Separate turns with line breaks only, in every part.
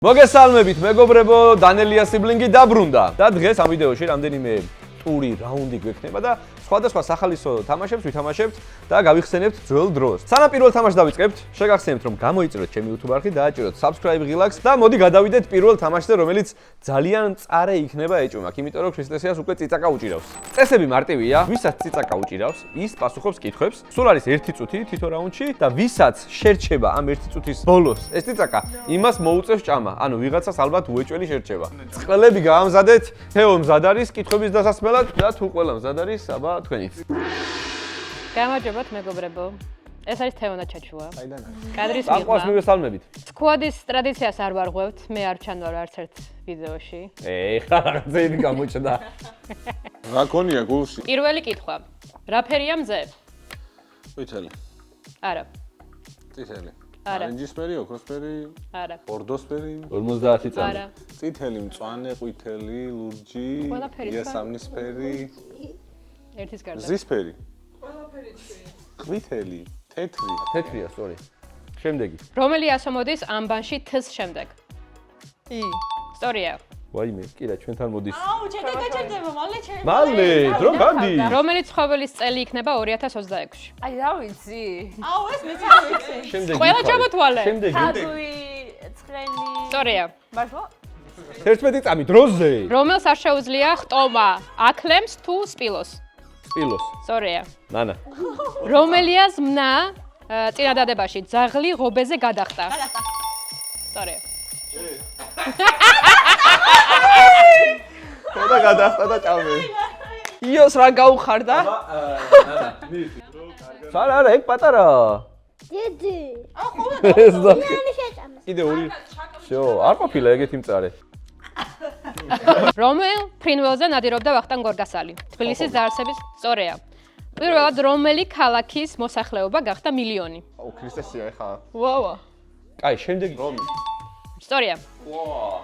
მოგესალმებით, მეგობრებო, დანელია სიბლინგი დაბრუნდა და დღეს ამ ვიდეოში რამდენიმე ტური რაუნდი გვექნება და სხვადასხვა სახალისო თამაშებს ვითამაშებთ და გავიხსენებთ ძველ დროს. სანამ პირველ თამაშს დავიწყებთ, შეგახსენებთ რომ გამოიწიროთ ჩემი YouTube არხი, დააჭიროთ subscribe ღილაკს და მოდი გადავიდეთ პირველ თამაშზე, რომელიც ძალიან მწარე იქნება ეჭვმაქ, იმიტომ რომ ქრისტესიას უკვე წიწაკა უჭირავს. წესები მარტივია, ვისაც წიწაკა უჭირავს, ის პასუხობს კითხვებს. სულ არის 1 წუთი თითო რაუნდში და ვისაც შერჩება ამ 1 წუთის ბოლოს ეს წიწაკა, იმას მოუწევს ჭამა. ანუ ვიღაცას ალბათ უეჭველი შერჩება. წყლები გაამზადეთ, თეო მზად არის კითხვების დასასმელად და თუ ყველა მზად არის, აბა თქვენით.
გამარჯობათ მეგობრებო. ეს არის თეონა ჩაჩუა.
საიდან არის?
კადრის
აყვას მივესალმებით.
სკვადის ტრადიციას არ ვარღვევთ, მე არ ჩანვარ არც ერთ ვიდეოში.
ხა რაღაცები გამოჩნდა.
რა გონია გულში?
პირველი კითხვა. რა ფერია მზე?
ყვითელი.
არა.
წითელი.
არა.
ნარინჯისფერი, ოქროსფერი,
არა.
ბორდოსფერი,
50 წელი.
არა.
წითელი, მწვანე, ყვითელი, ლურჯი,
ყველაფერი
იასამნისფერი,
ერთის გარდა.
ზისფერი. ყვითელი, თეთრი.
თეთრია, სწორი. შემდეგი.
რომელი ასომოდის ამბანში თ-ს შემდეგ?
ი.
სწორია.
ვაიმე, კირა ჩვენთან მოდის.
აუ, ჩადაგაჭერდება, მალე ჩემ.
მალე, დრო გადი.
რომელი ცხოველის წელი იქნება 2026-ში?
აი, რა ვიცი. აუ, ეს მეც არ ვიცი.
შემდეგი.
ყველა ჩამოთვალე.
შემდეგი.
თათუი, ცხენი.
სწორია.
ბაშო?
11 წამი დროზე.
რომელს არ შეუძლია ხტომა აკლემს თუ სპილოს?
სპილოს.
სწორია.
ნანა.
რომელია ზმნა წინადადებაში ძაღლი ღობეზე გადახტა? სწორია.
და გადახტა და ჭამე.
იოს რა გაუხარდა?
არა, არა, ეგ პატარა.
დიდი.
ეს და
მიანი შეჭამა.
კიდე ორი. всё, არ ყოფილა ეგეთი მწარე.
რომელ ფრინველზე ნადირობდა ვახტანგ გორგასალი? თბილისის დაარსების სწორია. პირველად რომელი ქალაქის მოსახლეობა გახდა მილიონი?
აუ, ქრისტესია ეხა.
ვავა.
კაი, შემდეგი რომი?
სწორია.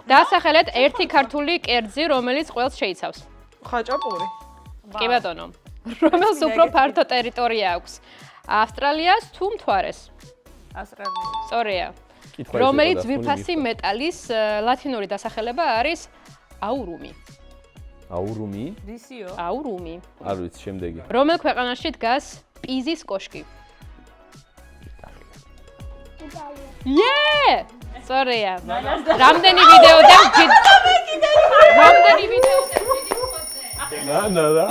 დაასახელეთ ერთი ქართული კერძი, რომელიც ყველს შეიცავს.
ხაჭაპური.
კი ბატონო. რომელს უფრო ფართო ტერიტორია აქვს? ავსტრალიას თუ მთვარეს?
ავსტრალია.
სწორია.
კითხვა
რომელი
ესება და
ძვირფასი მეტალის ლათინური დასახელება არის აურუმი?
აურუმი?
რისიო?
აურუმი.
არ ვიცი, შემდეგი.
რომელ ქვეყანაში დგას პიზის კოშკი? Yeah! სწორია. რამდენი ვიდეოდან რამდენი ვიდეოდან
ნანა, რა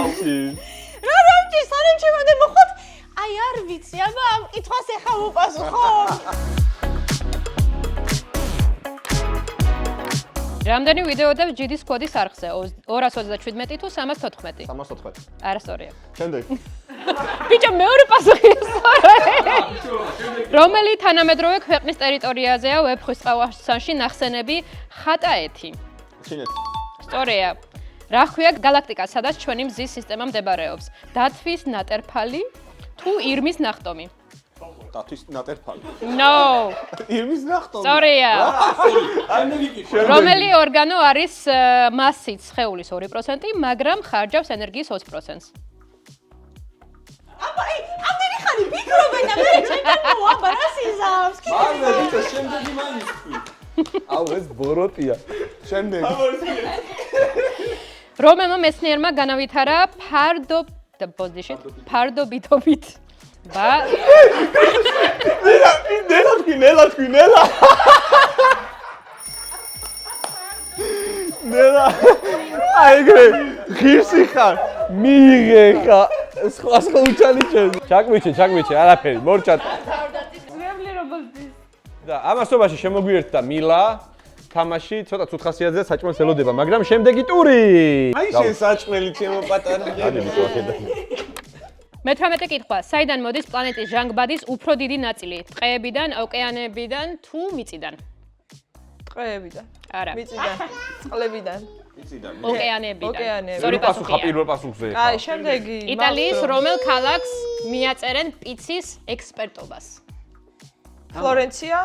რა რამჭი, სანამ შემოდე მოხოთ? აი, არ ვიცი, აბა ამ კითხვას ეხა უპასუხო.
რამდენი ვიდეოდან ჯიდის კოდის არხზე? 227 თუ 314?
314.
არა, სწორია.
შემდეგი.
ბიჭო, მეორე პასუხი სწორია. რომელი თანამედროვე ქვეყნის ტერიტორიაზეა ვეფხისტყაოსანში ნახსენები ხატაეთი?
ჩინეთი.
სწორია. რა ქვია გალაქტიკას, სადაც ჩვენი მზის სისტემა მდებარეობს? დათვის ნატერფალი თუ ირმის ნახტომი?
დათვის ნატერფალი.
No.
ირმის ნახტომი.
სწორია.
არ მიგიკითხე.
რომელი ორგანო არის მასით სხეულის 2%, მაგრამ ხარჯავს ენერგიის 20%-ს?
აბა, აი, ამდენი ხანი ფიქრობენ და მე ჩემთან მოაბა რა სიზავს.
არა, ბიჭო, შემდეგი მაინც. აუ, ეს ბოროტია.
შემდეგი.
რომელმა მეცნიერმა განავითარა ფარდობიტობით.
ნელა. აი ეგრე ღირსი ხარ. მიიღე ხა. სხვა უჩალი ჩემ. ჩაკვიჩე, არაფერი, მორჩად.
ძველი რომელთვის?
და ამასობაში შემოგვიერთდა მილა. თამაში ცოტა ცუთხასიათზე საჭმელს ელოდება, მაგრამ შემდეგი ტური.
აი შენ საჭმელი ჩემო პატარა.
ადი ბიჭო, ხედა.
მე-18 კითხვა. საიდან მოდის პლანეტის ჟანგბადის უფრო დიდი ნაწილი? ტყეებიდან, ოკეანეებიდან თუ მიწიდან?
ტყეებიდან.
არა.
მიწიდან. წყლებიდან.
მიწიდან.
ოკეანეებიდან.
ოკეანეებიდან.
სწორი პასუხია.
პირველ პასუხზე.
აი, შემდეგი.
იტალიის რომელ ქალაქს მიაწერენ პიცის ექსპერტობას?
ფლორენცია,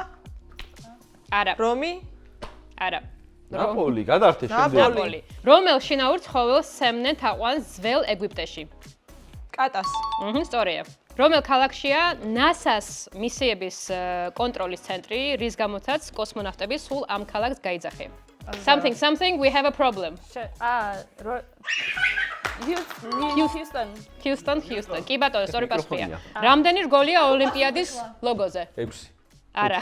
არა.
რომი,
არა.
ნაპოლი, გადართე შემდეგ.
ნაპოლი. რომელ შინაურ ცხოველს სემდნენ თაყვანს ძველ ეგვიპტეში?
კატას.
სწორია. რომელ ქალაქშია NASA-ს მისიების კონტროლის ცენტრი, რის გამოთაც კოსმონავტები სულ ამ ქალაქს გაიძახიან. Something, we have a problem. Houston. კი ბატონო, სწორი პასუხია. რამდენი რგოლია ოლიმპიადის ლოგოზე?
6.
არა.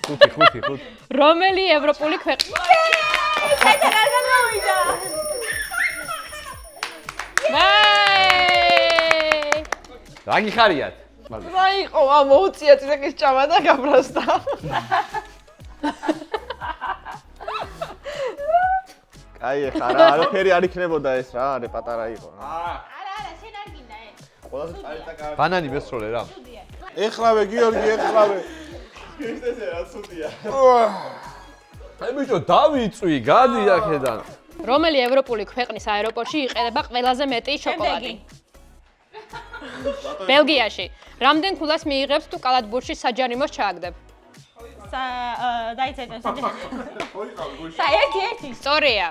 5.
რომელი ევროპული ქვეყანა?
რა გიხარიათ?
რა იყო, მოუწია წინაკის ჭამა და გაბრასდა.
აი ეხა რა არაფერი არ იქნებოდა ეს რა, არა პატარა იყო.
არა, შენ არ გინდა ეს.
ყველაზე წარითა კარგი.
ბანანი მესროლე რა.
ეხლავე გიორგი, ეხლავე.
აი ბიჭო, დავიწვი, გადი აქედან.
რომელი ევროპული ქვეყნის აეროპორტში იყიდება ყველაზე მეტი შოკოლადი? ბელგიაში. რამდენ ქულას მიიღებს თუ კალათბურთში საჯარიმოს ჩააგდებ?
დაიცეჭე. ერთი.
სწორია.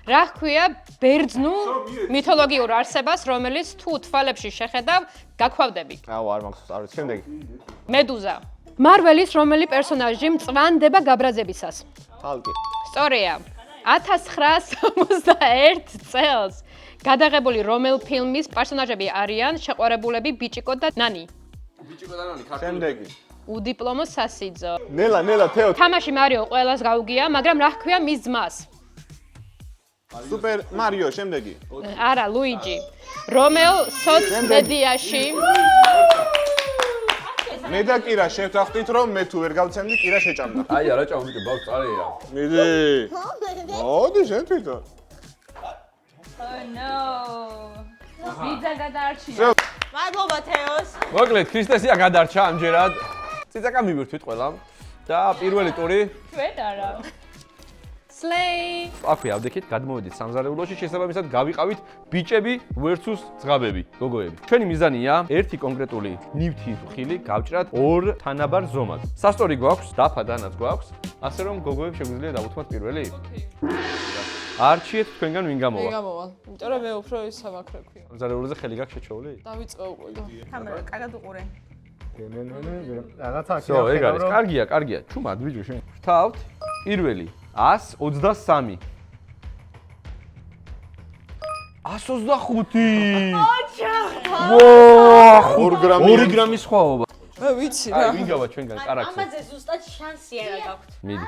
რა ჰქვია ბერძნულ მითოლოგიურ არსებას, რომელიც თუ თვალებში შეხედავ, გაქვავდები?
აუ არ მაქვს არ ვიცი, შემდეგი.
მედუზა. მარველის რომელი პერსონაჟი მწვანდება გაბრაზებისას?
ხალკი.
სწორია. 1961 წელს გადაღებული რომელ ფილმის პერსონაჟები არიან შეყვარებულები ბიჭიკო და ნანი?
შემდეგი.
უდიპლომო სასიძო.
ნელა, თეო.
თამაში მარიო ყველას გაუგია, მაგრამ რა ჰქვია მის ძმას?
სუპერ მარიო, შემდეგი.
არა, ლუიჯი. რომელ სოცმედიაში
მე და კირა შევთანხმდით რომ მე თუ ვერ გავცემდი კირა შეჭამდა.
აი არა ჭამ ბიჭო, ბავშვ წარეა.
მიდი. მოდი შენ თვითონ.
მადლობა თეოს.
მოკლედ, ქრისტესია გადარჩა ამჯერად. ციცაკა მივირთვით ყველამ და პირველი ტური
ჩვენ არა. Slay.
აქვე ავდექით, გადმოვედით სამზარეულოში, შესაბამისად გავიყავით ბიჭები versus ძღაბები, გოგოები. ჩვენი მიზანია ერთი კონკრეტული ნივთი თუ ხილი გავჭრათ ორ თანაბარ ზომად. სასტორი გვაქვს, დაფა დანაც გვაქვს, ასე რომ გოგოებს შეგვიძლია დავუთმოთ პირველი. არჩიეთ თქვენგან ვინ გამოვა.
გამოვალ. იმიტომ რომ მე უფრო ის სამაქრო ქვია.
სამზარეულოზე ხელი გაქვს შეჩეული?
დავიწყე უკვე და.
კამერა კარგად უყურე.
რაღაცა
ხო, ეგ არის. კარგია. ჩუმად ბიჭო შენ. ვრთავთ პირველი 123. 125. ვაა, 2 გრამის სხვაობა.
მე ვიცი რა.
აი, ვინ გავა ჩვენგან კარაქს?
ამაზე ზუსტად შანსი არა გაქვთ.
მიდი.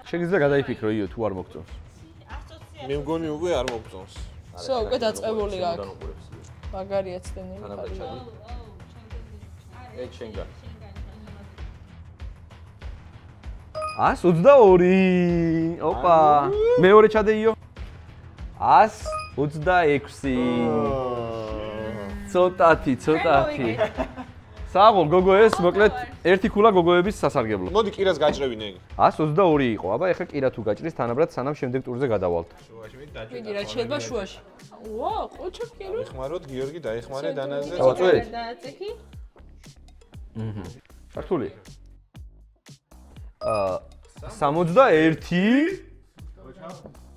შეგიძლია გადაიფიქრო იო თუ არ მოგწონს.
მე მგონი უკვე არ მოგწონს.
სო, უკვე დაწყებული აქვს. მაგარია ცდენილი ხარ.
ეგ შენგან. 122. ოპა. მეორე ჩადეიო. 126. ცოტათი. საღოლ გოგოეს, მოკლედ ერთი ქულა გოგოების სასარგებლო.
მოდი კირას გაჭრევინე ეგ.
122 იყო. აბა ეხლა კირა თუ გაჭრის თანაბრად სანამ შემდეგ ტურზე გადავალთ.
მიდი რა შეიძლება შუაში. ვა, ყოჩო კირო.
ეხმაროთ გიორგი დაეხმარე დანაზე.
დავაწვევით?
დააწექი.
ქართული. 61.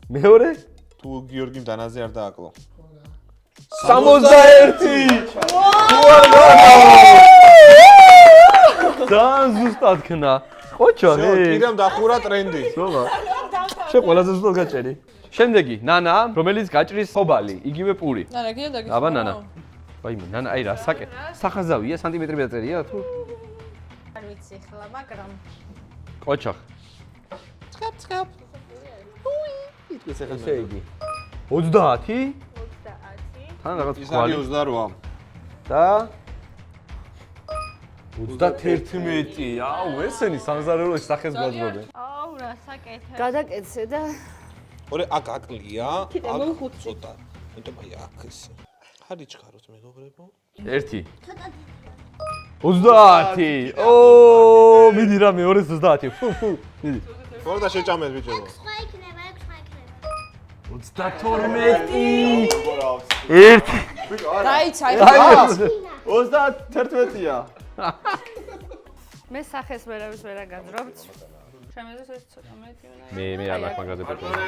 მეორე?
თუ გიორგიმ დანაზე არ დააკლო.
61. ძალიან ზუსტად ქნა. ყოჩო,
ზო, კირამ დახურა ტრენდი.
ზომა. შენ ყველაზე ზუსტად გაჭერი. შემდეგი, ნანა, რომელიც გაჭრის ხობალი, იგივე პური.
ნანა, კიდე დაგიხო.
აბა ნანა. ვაიმე, ნანა, აი რა საკე. სახაზავია, სანტიმეტრები დაწერია თუ?
არ ვიცი ხლა, მაგრამ
ყოჩო.
ცხაპ.
ეს ახლა შეიგი. 30?
30.
თან რაღაც
ის
კვალი.
არის 28.
და 31. აუ, ესენი სამზარეულოში სახეს გვაძლოდნენ.
აუ რა საკეთე.
გადაკეთე და
ორე აქ აკლია, აქ ცოტა. იმიტომ აი აქ ეს. ხარიჩქაროთ მეგობრებო.
1. 30. ო, მიდი რა მეორე 30. ფუ. მიდი.
ხორდა შეჭამეთ ბიჭებო.
სხვა იქნება, ეგ სხვა იქნება.
32. 1.
დაიცაი.
31-ია.
მე სახეს ვერავის ვერ აგაძრობთ. შემეძლოს ეს ცოტა მეტი უნდა.
მე არ მაქვს მაგაზე პეტროლი.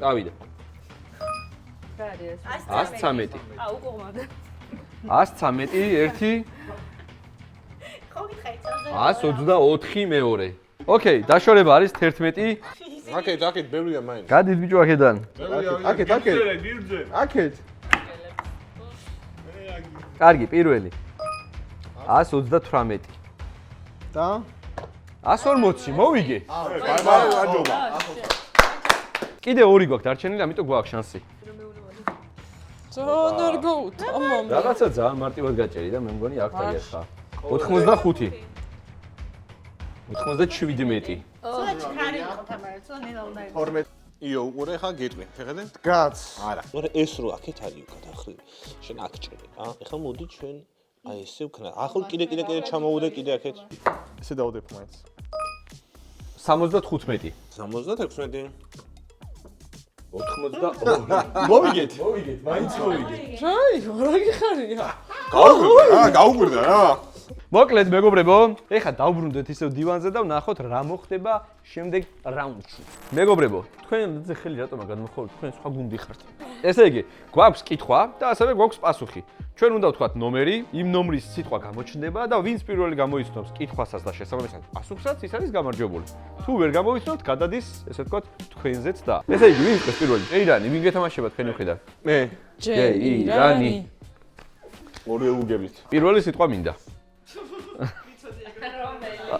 დავიდა.
რა არის ეს?
113.
აუ, უყურმად.
113
ხო გითხარი წელზე
124 მეორე. ოკეი, დაშორება არის 11.
აკეთ, ბევრია მაინც.
გადით ბიჭო აქედან.
აკეთ. აკეთ.
კარგი, პირველი. 138.
და
140, მოვიგე.
ვაჯობა.
კიდე ორი გვაქვს დარჩენილი, ამიტომ გვაქვს შანსი.
ძალიან არ გაუთ. ამამ.
რაღაცა ძალიან მარტივად გაჭერი და მე მგონი აქ დაგეხა. 85. 97.
ცოტა ჩქარი იყო თამარი ცოტა ნელა უნდა იყოს
12. იო, უყურე ხა გეტყვი. შეხედე?
გაც.
არა. უყურე ეს რო აქეთ არის გადახრილი. შენ აქ ჭრები, ა? ეხლა მოდი ჩვენ აი ესე ვქნა. ახლა კიდე ჩამოვუდე კიდე აქეთ.
ესე დავუდებ მაინც.
75.
76.
82.
მოვიგეთ.
მაინც მოვიგეთ.
რაი, რა გიხარია?
გაუგვირდა რა.
მოკლედ მეგობრებო, ეხლა დავბრუნდეთ ისევ დივანზე და ვნახოთ რა მოხდება შემდეგ რაუნდში. მეგობრებო, თქვენ ხელი რატომ გადმოხვალთ? თქვენ სხვა გუნდი ხართ. ესე იგი, გვაქვს კითხვა და ასევე გვაქვს პასუხი. ჩვენ უნდა ვთქვათ ნომერი, იმ ნომრის სიტყვა გამოჩნდება და ვინც პირველი გამოიცნობს კითხვასაც და შესაბამისად პასუხსაც, ის არის გამარჯვებული. თუ ვერ გამოიცნობთ, გადადის, ესე ვთქვათ, თქვენზეც და. ესე იგი, ვინ იყოს პირველი? ჯეირანი, ვინ გეთამაშება თქვენი მხრიდან?
მე
ჯეირანი.
ორივე უგებით.
პირველი სიტყვა მინდა.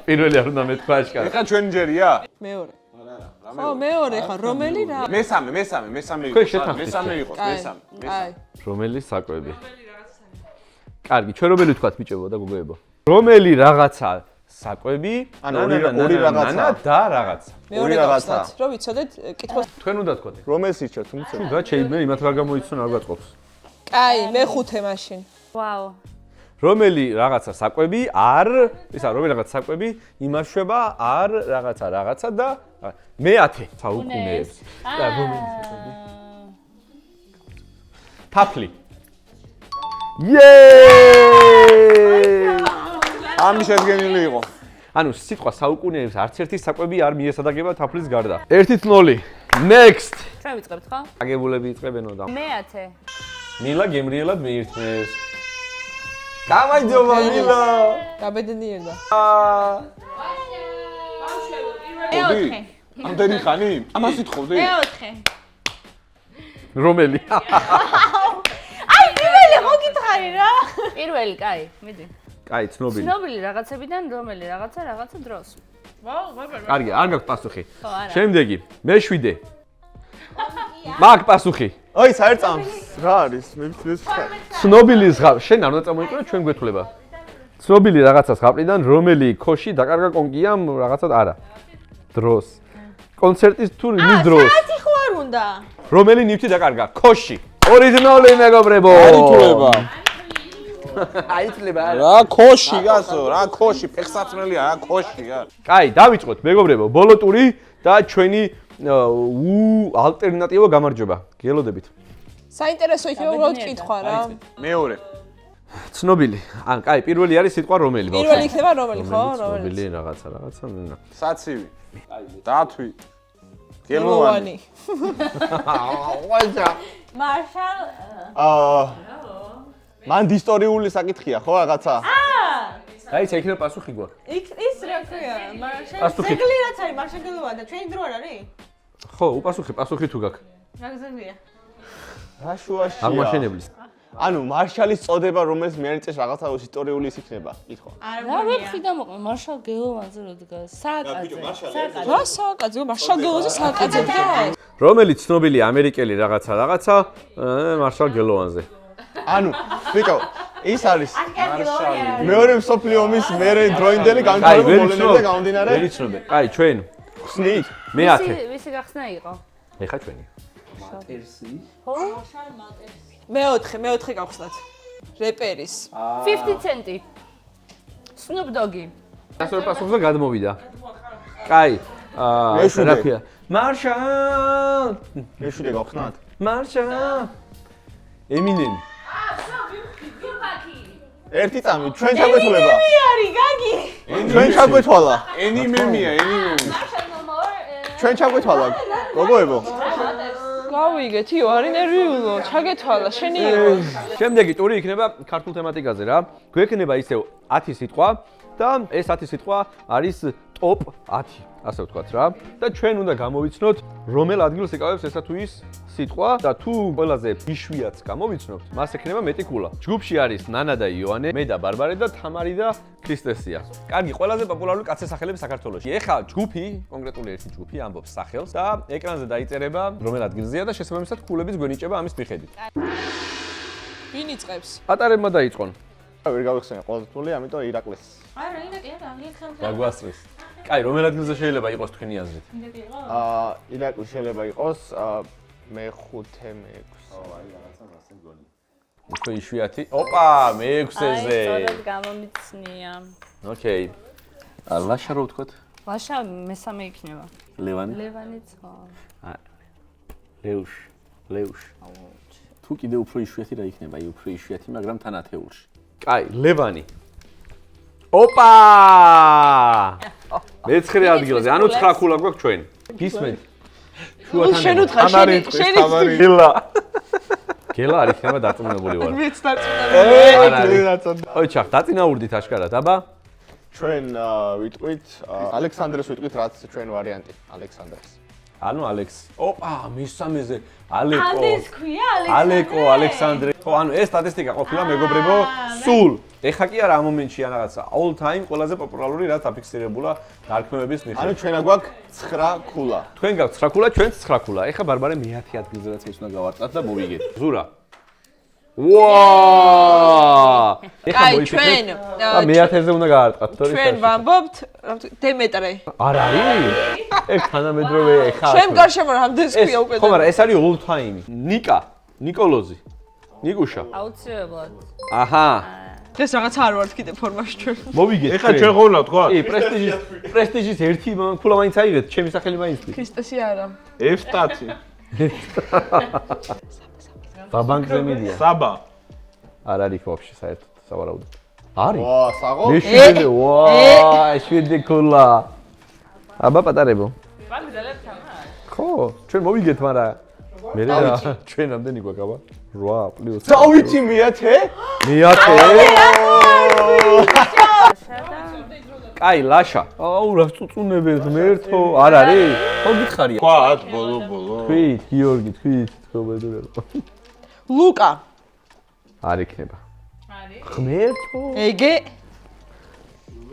პირველი არ უნდა მეთქვა აშკარა.
ეხლა ჩვენ ჯერია?
მეორე. ხო, მეორე ხარ, რომელი რა?
მესამე
თქვენ შეთანხმდით.
მესამე იყოს, მესამე.
აი.
რომელი საკვები? კარგი, ჩვენ რომელი ვთქვათ ბიჭებო და გოგოებო? რომელი რაღაცა საკვები?
ანუ ორი რაღაცა
და რაღაცა.
მეორე
რაღაცა.
გავხსნათ, რომ ვიცოდეთ კითხოს.
თქვენ უნდა თქვათ.
რომელს იცი თუმცა
და შეიძლება იმათ რა გამოიცნო არ გაწყობს.
კაი, მეხუთე მაშინ.
ვაუ.
რომელი რაღაცა საკვები არ, ისა რომელი რაღაცა საკვები იმარშვება არ რაღაცა და მე-10 საუკუნეებს. და რომელი საკვები? თაფლი.
ამი შედგენილი იყო.
ანუ სიტყვა საუკუნეებს არც ერთი საკვები არ მიესადაგება თაფლის გარდა. 1-0. Next.
ჩვენ ვიწყებთ ხო?
აგებულები იწყებენო და
მე-10.
მილა გემრიელად მიირთმევს. გამარჯობა მილა.
გაბედნიერდა.
მე-4
ამდენი ხანი? ამას ვითხოვდი?
მე-4
რომელი?
აი პირველი ხო გითხარი რა
პირველი, კაი, მიდი.
კაი, ცნობილი.
ცნობილი რაღაცებიდან რომელი რაღაცა დროს.
ვაუ ვაუ
კარგი, არ გაქვს პასუხი.
ხო, არა.
შემდეგი, მე-7. მაგ პასუხი.
აი, საერთოდ რა არის? მე ვიცი.
ცნობილი ზღაპ, შენ არ უნდა წამოიყვანო, ჩვენ გვეთვლება. ცნობილი რაღაცა ზღაპრიდან, რომელი ქოში დაკარგა კონკიამ რაღაცად არა. დროს. კონცერტის თუ მის დროს.
საათი ხო არ უნდა
რომელი ნივთი დაკარგა? ქოში. 2-0 მეგობრებო.
არითულება.
აითლება.
რა ქოში გასო, რა ქოში, ფეხსაცმელია, რა ქოშია.
კაი, დავიწყოთ მეგობრებო, ბოლო ტური და ჩვენი ალტერნატივა გამარჯობა. გელოდებით.
საინტერესო იქნება უბრალოდ კითხვა რა.
მეორე.
ცნობილი. ან კაი, პირველი არის სიტყვა რომელი ბავშვი?
პირველი იქნება რომელი ხო?
ცნობილი
რომელი?
რაღაცა.
საცივი. დათვი.
გელოვანი.
მარშალ
მან ისტორიული საკითხია ხო რაღაცა?
აი, შეიძლება პასუხი გვაქვს.
ის რა ქვია მარშალ
პასუხი.
ძეგლი რაც არის მარშალ გელოვანი და ჩვენი დრო არ არის
ხო, პასუხი თუ გაქვს.
რა გზელია
რა შუაშია?
აღმაშენებლის.
ანუ მარშალის წოდება რომელს მიენიჭეს რაღაცა ისტორიული ის იქნება, კითხვა.
არ
რა
მგონია
ვეფხი დამოყვა მარშალ გელოვანზე რო დგას სააკაძე
რა სააკაძე? მარშალ გელოვანზე სააკაძე დგას?
რომელი ცნობილი ამერიკელი რაღაცა მარშალ გელოვანზე.
ანუ ვიკო, ის არის მეორე მსოფლიო ომის მერე დროინდელი განვითარება მოვლენები და გამომდინარე.
ვერი ცნობე. კაი, ჩვენ
ხსნით.
მე-10.
ვისი გახსნა იყო?
ეხა ჩვენი.
მე-4 გავხსნათ. რეპერის.
50 ცენტი. Snoop Dogg.
ასოე პასუხზე გადმოვიდა. კაი,
მე-7.
რა ქვია? მარშალ!
მე-7 გავხსნათ.
მარშალ! ემინემი.
ერთი წამი, ჩვენ ჩაგვეთვალება.
არის გაგი
ჩვენ ჩაგვეთვალა.
ენიმემია, ენიმემი.
ჩვენ ჩაგვეთვალა. გოგოებო.
გავიგეთ, იო, არი ნერვიულო, ჩაგეთვალა, შენი იო.
შემდეგი ტური იქნება ქართულ თემატიკაზე რა. გვექნება ისევ 10 სიტყვა და ეს 10 სიტყვა არის ტოპ 10, ასე ვთქვათ რა. და ჩვენ უნდა გამოვიცნოთ, რომელ ადგილს იკავებს ესა თუ ის სიტყვა და თუ ყველაზე იშვიათს გამოვიცნობთ, მას ექნება მეტი კულა. ჯგუფში არის ნანა და იოანე, მე და ბარბარე და თამარი და ქრისტესია. კარგი, ყველაზე პოპულარული კაცსახელები საქართველოში. ეხლა ჯგუფი, კონკრეტული ერთი ჯგუფი ამბობს სახელს და ეკრანზე დაიწერება რომელ ადგილზეა და შესაბამისად კულებიც გვენიჭება ამის მიხედვით.
ვინ იწყებს?
პატარებმა დაიწყონ.
ვერ გავიხსენე ყოველთვალი, ამიტომ ირაკლეს.
არა, ირაკლი, ანგლიხან.
გაგვასწრის. კაი, რომელ ადგილზე შეიძლება იყოს თქვენი აზრით?
ირაკლი შეიძლება იყოს მე-5, მე-6.
უფრო იშვიათი. ოპა, მე-6-ზე.
სწორად გამომიცნია.
ოკეი. ლაშა რო ვთქვათ?
ლაშა მესამე იქნება.
ლევანი.
ლევანიც ხო.
ლეუშ. თუ კიდე უფრო იშვიათი რა იქნება? უფრო იშვიათი, მაგრამ თან ათეულში. კაი, ლევანი. ოპა! მე-9 ადგილზე. ანუ 9 კულა გვაქვს ჩვენ. გისმენთ?
შენ უთხრა, შენი
გელა. გელა არ იქნება დაწუნებული ვარ.
მეც დაწუნებული.
ოჩა, დაწინაურდით აშკარად, აბა?
ჩვენ ვიტყვით ალექსანდრეს ვიტყვით, რაც ჩვენ ვარიანტი, ალექსანდრეს.
ანუ ალექს. ოპა, მესამეზე ალეკო.
ამდენს ქვია
ალეკო, ალექსანდრე. ხო, ანუ ეს სტატისტიკა ყოფილა მეგობრებო, სულ. ეხა კი არა ამ მომენტშია რაღაცა. All time ყველაზე პოპულარული რაც აფიქსირებულა დარქმევების
ანუ
მიხედვით.
ჩვენა გვაქვს 9 კულა.
თქვენ გაქვთ 9 კულა, ჩვენც 9 კულა. ეხა ბარბარე მე-10 ადგილზე რაც ის უნდა გავარწათ და მოვიგეთ. ზურა. ვაა!
კაი, ჩვენ
და მე-10-ზე უნდა გავარწათ, თორე
ჩვენ ვამბობთ დემეტრე.
არ არის? ეგ თანამედროვე ეხა.
ჩვენ გარშემო რამდენს ქვია უკვე?
ხო, მაგრამ ეს არის all time. ნიკა, ნიკოლოზი. ნიკუშა.
აუცილებლად.
აჰა.
ეს რაღაცა არ ვართ კიდე ფორმაში ჩვენ.
მოვიგეთ.
ეხლა ჩვენ ხოვნა თქვა?
კი, პრესტიჟის ერთი კულა მაინც აიღეთ, ჩემი სახელი მაინც თქვი.
ქრისტესი არა.
F-სტაცი.
ბაბანკზე მიდია.
საბა.
არ არის ვაფშე საერთოდ სავარაუდოდ. არის?
ვა, საღო?
მე 7, ვაა, 7 კულა. აბა პატარებო.
ვაგრძელებ თამარ.
ხო, ჩვენ მოვიგეთ, მაგრამ მე რა ჩვენ ამდენი გვაქვს აბა? 8 პლუს.
დავიცი მე-10?
მე-10. კაი, ლაშა. აუ, რა წუწუნებელთ მერთო, არ არის? ხო გითხარია.
თქვა 10 ბოლო.
თქვით, გიორგი, თქვით, თქობედურებო.
ლუკა.
არ იქნება. არის. ღმერთო.
ეგე.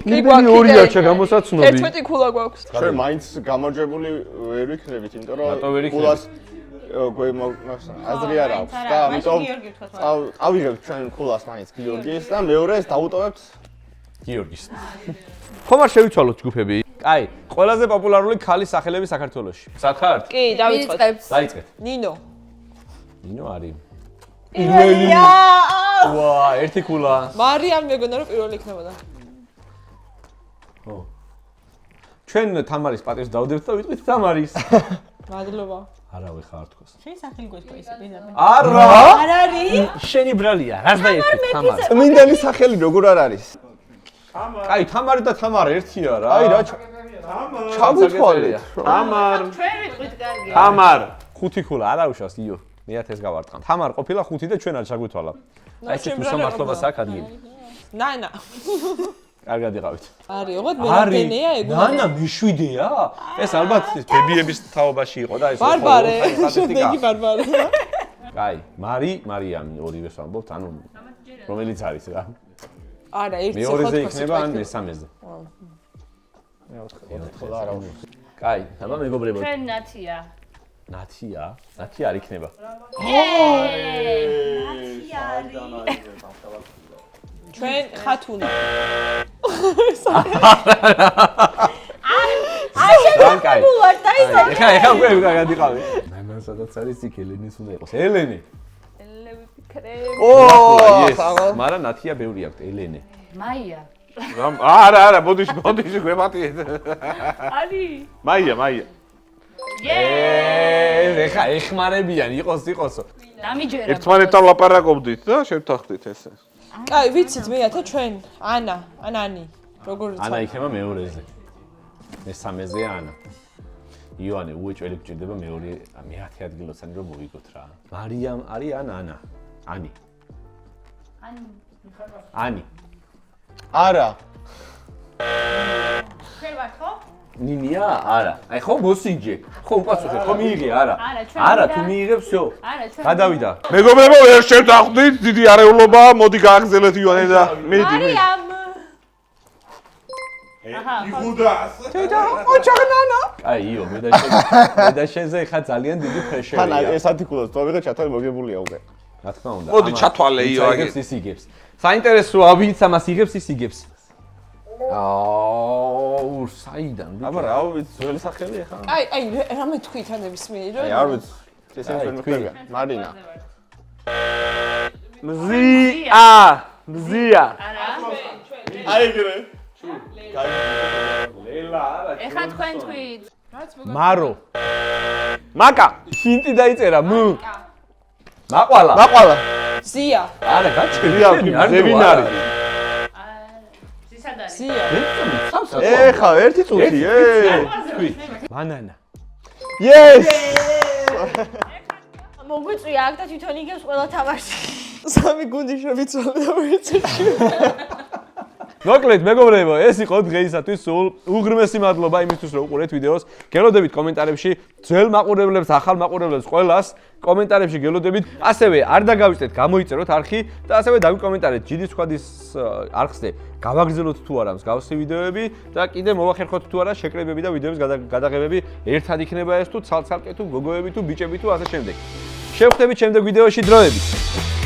კიდევ ორია ჩა გამოსაცნობი.
11 კულა გვაქვს.
ჩვენ მაინც გამარჯვებული ვერ ვიქნებით, იმიტომ
რატო ვერ
რომ
იქნებით?
კულას აზრი არ აქვს და ამიტომ ავიღებთ ჩვენ კულას მაინც გიორგის და მეორეს დავუტოვებთ
გიორგის. ხომ არ შევიცვალოთ ჯგუფები? კაი, ყველაზე პოპულარული ქალის სახელები საქართველოში. სათხართ?
კი, დავიწყოთ.
დაიწყეთ.
ნინო.
ნინო არის.
პირველია.
ვა, ერთი კულა.
მარიამ მეგონა რომ პირველი იქნებოდა.
ხო. ჩვენ თამარის პატივს დავდებთ და ვიტყვით თამარის.
მადლობა.
არავე ხარ თქოს.
შენ სახელი გვექვა ისე პირდაპირ.
არა!
არ არის?
შენი ბრალია, რას დაიწყეთ თამარ?
წმინდანის სახელი როგორ არ არის?
კაი, თამარი და თამარ ერთია რა.
აი რა ჩაგუთვალეთ.
თამარ.
ჩვენ ვიტყვით კარგია.
თამარ.
5 კულა, არა უშავს, იო. მე-10-ს გავარტყამ. თამარ ყოფილა 5 და ჩვენ არ ჩაგვეთვალა. აი ეს უსამართლობას აქ ადგილი.
ნანა.
კარგად იყავით.
არის, ოღონდ მერაბენეა ეგ.
ნანა მე-7-ია? ეს ალბათ
ბებიების თაობაში იყო და ეს
ბარბარე. შემდეგი ბარბარე.
კაი, მარიამი ორივეს ვამბობთ, ანუ რომელიც არის რა.
არა, ერთი
მეორეზე იქნება ან მესამეზე.
მე-4 არა უნდა.
კაი, აბა მეგობრებო.
ჩვენ ნათია.
ნათია? ნათია არ იქნება.
ჩვენ ხათუნა.
კაი.
ვარ და ის
ეხა უკვე გადიყავი. ნანა სადაც არის იქ ელენეს უნდა იყოს. ელენე.
ელენე ვიფიქრე.
ო, მაგრამ ნათია ბევრი აქვს, ელენე.
მაია.
არა, მოდი გვემატიეთ.
არის.
მაია.
ეხა ეხმარებიან, იყოსო.
დამიჯერა.
ერთმანეთთან ლაპარაკობდით და შევთანხმდით ესე.
კაი, ვიცით მე-10 ჩვენ ანა, ანანი. როგორ
ანა იქნება მეორეზე. მესამეზეა ანა. ივანე, უეჭველი გჭირდება მეორე მე-10 ადგილოსანი რომ მოვიგოთ რა. მარიამ არის ან ანა? ანი. ანი.
არა.
ჩვენ ვართ ხო?
ნინია? არა. აი ხო მოსინჯე. ხო უპასუხე, ხო მიიღე, არა. არა, თუ მიიღებ, всё.
არა, ჩვენ
გადავიდა.
მეგობრებო, ვერ შევთანხმდით, დიდი არეულობა, მოდი გააგრძელეთ ივანე და მედი.
მარიამ.
აი, იო, მე და შენზე ხა ძალიან დიდი
თან
პრეშერია.
ეს ათიკულოს თოვიღე ჩათვალე მოგებულია უკვე.
რა თქმა უნდა.
მოდი, ჩათვალე, იო, აი.
იგებს ის იგებს. საინტერესოა, ვინც ამას იგებს, ის იგებს. აუ, საიდან?
აბა რა ვიცი, ძველი სახელი ახლა.
აი, რამე თქვით ანებისმიერი რომ?
აი, არ ვიცი. ესენი ვერ მიხდება. მარინა.
მზია.
აი ეგრე.
ეხლა თქვენ თქვით.
მარო. მაკა. ჰინტი დაიწერა, მ. მაყვალა.
მაყვალა.
ზია.
არა, გაჩერდი.
ზევინარი.
ზისად არის?
ზია.
ეხა ერთი წუთი,
ბანანა.
Yes!
მოგვიწვია აქ და თვითონ იგებს ყველა თამაში.
სამი გუნდი შევიცვალე ვერცეში.
მოკლედ, მეგობრებო, ეს იყო დღეისათვის სულ უღრმესი მადლობა იმისთვის, რომ უყურეთ ვიდეოს. გელოდებით კომენტარებში ძველ მაყურებლებს, ახალ მაყურებლებს ყველას კომენტარებში გელოდებით. ასევე არ დაგავიწყდეთ, გამოიწეროთ არხი და ასევე დაგვიკომენტარეთ GD Squad-ის არხზე. გავაგრძელოთ თუ არა მსგავსი ვიდეოები და კიდე მოვახერხოთ თუ არა შეკრებები და ვიდეოების გადაღებები ერთად იქნება ეს თუ ცალ-ცალკე თუ გოგოები თუ ბიჭები თუ ასე შემდეგ. შევხვდებით შემდეგ ვიდეოში დროებით.